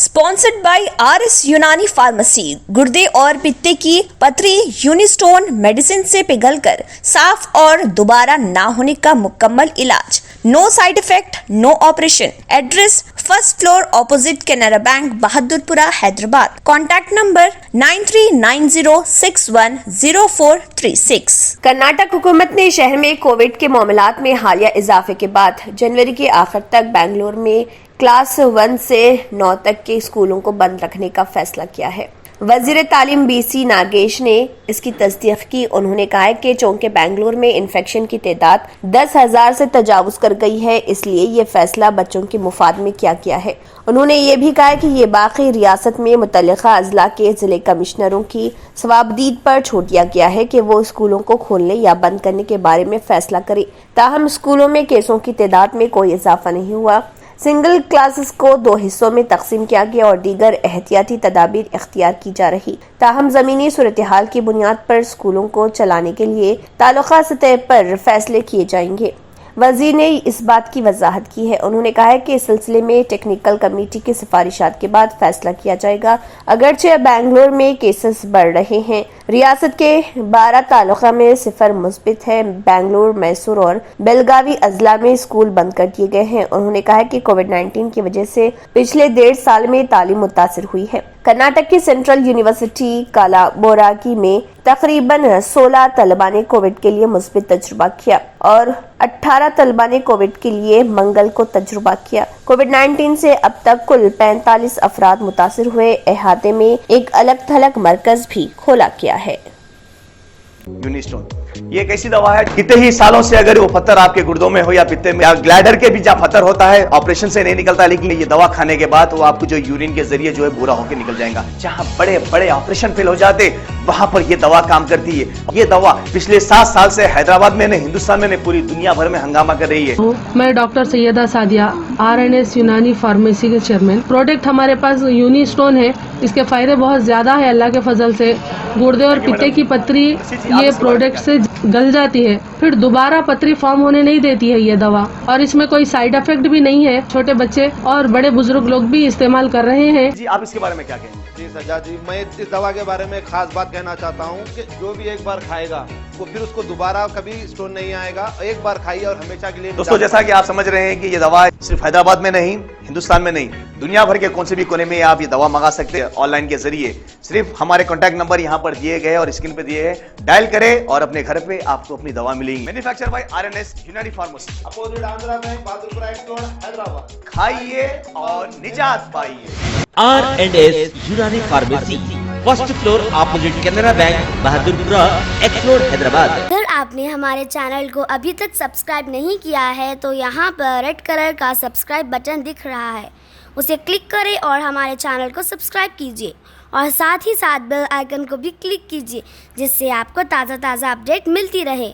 Sponsored by RS यूनानी pharmacy. गुर्दे और पित्ते की पथरी यूनिस्टोन मेडिसिन से पिघलकर साफ और दोबारा ना होने का मुकम्मल इलाज। No side effect, no operation. Address first floor opposite Canara Bank, Bahadurpura, Hyderabad. Contact number 9390610436। Karnataka हुकूमत ने शहर में कोविड के मामलात में हालिया इजाफे के बाद जनवरी के आखिर तक बेंगलुरु में क्लास 1 से 9 तक के स्कूलों को बंद रखने का फैसला किया है। वजीर तालीम BC नागेश ने इसकी तस्दीक की। उन्होंने कहा है कि चूंकि बेंगलुरु में इन्फेक्शन की तादाद 10,000 से तजावुज कर गई है, इसलिए ये फैसला बच्चों के मुफाद में किया गया है। उन्होंने ये भी कहा कि ये बाकी रियासत में मुतल्लिका अजला के जिले कमिश्नरों की सवाबदीद पर छोड़ दिया गया है कि वो स्कूलों को खोलने या बंद करने के बारे में फैसला करे। ताहम स्कूलों में केसों की तादाद में कोई इजाफा नहीं हुआ। सिंगल क्लासेस को 2 हिस्सों में तकसीम किया गया और दीगर एहतियाती तदाबीर इख्तियार की जा रही। ताहम जमीनी सूरत हाल की बुनियाद पर स्कूलों को चलाने के लिए ताल्लुका सतह पर फैसले किए जाएंगे। वजीर ने इस बात की वजाहत की है। उन्होंने कहा है कि इस सिलसिले में टेक्निकल कमेटी की सिफारिशात के बाद फैसला किया जाएगा। अगरचे बेंगलुरु में केसेस बढ़ रहे हैं, रियासत के 12 तालुका में 0 मुस्बित है। बेंगलुरु, मैसूर और बेलगावी अजला में स्कूल बंद कर दिए गए हैं। उन्होंने कहा है कि कोविड-19 की वजह से पिछले 1.5 साल में तालीम मुतासिर हुई है। कर्नाटक की सेंट्रल यूनिवर्सिटी कालाबोरागी में तकरीबन 16 तलबा ने कोविड के लिए मुस्बित तजुर्बा किया और 18 तलबा ने कोविड के लिए मंगल को तजुर्बा किया। कोविड-19 से अब तक कुल 45 अफराद मुतासिर हुए। अहाते में एक अलग थलग मरकज भी खोला गया है। यूनिस्टोन ये एक ऐसी दवा है, कितने ही सालों से अगर वो पत्थर आपके गुर्दों में हो या पित्ते में या ग्लैडर के भी जहाँ पत्थर होता है, ऑपरेशन से नहीं निकलता, लेकिन ये दवा खाने के बाद वो आपको जो यूरिन के जरिए जो है बुरा होकर निकल जाएगा। जहाँ बड़े बड़े ऑपरेशन फेल हो जाते वहां पर ये दवा काम करती है। ये दवा पिछले 7 साल से हैदराबाद में नहीं, हिंदुस्तान में नहीं, पूरी दुनिया भर में हंगामा कर रही है। मैं डॉक्टर सैयदा सादिया, RNS यूनानी फार्मेसी के चेयरमैन। प्रोडक्ट हमारे पास यूनिस्टोन है। इसके फायदे बहुत ज्यादा है अल्लाह के फजल से। गुर्दे और पित्ते की पथरी ये प्रोडक्ट से गल जाती है, फिर दोबारा पथरी फॉर्म होने नहीं देती है ये दवा, और इसमें कोई साइड इफेक्ट भी नहीं है। छोटे बच्चे और बड़े बुजुर्ग लोग भी इस्तेमाल कर रहे हैं। जी आप इसके बारे में क्या कहेंगे? जी सज्जाद जी, मैं इस दवा के बारे में खास बात कहना चाहता हूँ कि जो भी एक बार खाएगा वो फिर उसको दोबारा कभी स्टोन नहीं आएगा। एक बार खाइए और हमेशा के लिए। दोस्तों जैसा कि आप समझ रहे हैं कि ये दवा सिर्फ हैदराबाद में नहीं, हिंदुस्तान में नहीं, दुनिया भर के कौन से भी कोने में आप ये दवा मंगा सकते हैं ऑनलाइन के जरिए। सिर्फ हमारे कॉन्टैक्ट नंबर यहाँ पर दिए गए और स्क्रीन पे दिए हैं, डायल करें और अपने घर पे आपको अपनी दवा मिलेगी। मैन्युफैक्चर बाय RNS यूनानी pharmacy, opposite Andhra bank, Bahadurpura road, Hyderabad. खाइए और निजात पाइए। R&S यूनानी pharmacy, first floor opposite Canara Bank, Bahadurpura road, Hyderabad. अगर आपने हमारे चैनल को अभी तक सब्सक्राइब नहीं किया है तो यहाँ पर रेड कलर का सब्सक्राइब बटन दिख रहा है, उसे क्लिक करें और हमारे चैनल को सब्सक्राइब कीजिए और साथ ही साथ बेल आइकन को भी क्लिक कीजिए, जिससे आपको ताज़ा अपडेट मिलती रहे।